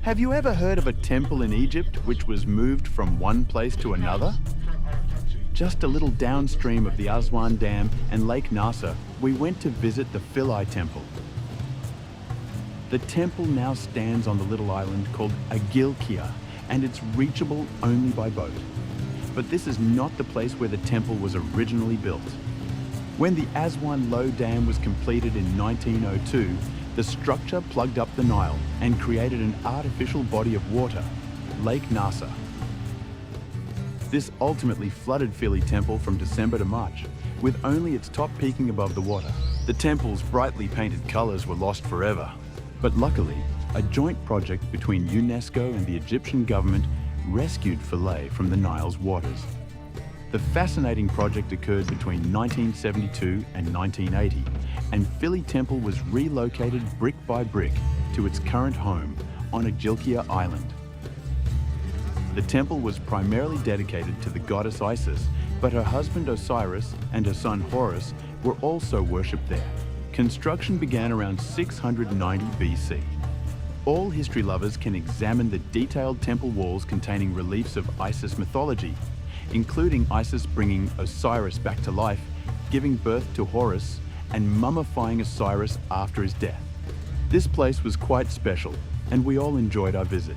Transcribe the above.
Have you ever heard of a temple in Egypt which was moved from one place to another? Just a little downstream of the Aswan Dam and Lake Nasser, we went to visit the Philae Temple. The temple now stands on the little island called Agilkia, and it's reachable only by boat. But this is not the place where the temple was originally built. When the Aswan Low Dam was completed in 1902, the structure plugged up the Nile and created an artificial body of water, Lake Nasser. This ultimately flooded Philae Temple from December to March, with only its top peaking above the water. The temple's brightly painted colors were lost forever. But luckily, a joint project between UNESCO and the Egyptian government rescued Philae from the Nile's waters. The fascinating project occurred between 1972 and 1980, and Philae Temple was relocated brick by brick to its current home on Agilkia Island. The temple was primarily dedicated to the goddess Isis, but her husband Osiris and her son Horus were also worshipped there. Construction began around 690 BC. All history lovers can examine the detailed temple walls containing reliefs of Isis mythology, including Isis bringing Osiris back to life, giving birth to Horus, and mummifying Osiris after his death. This place was quite special, and we all enjoyed our visit.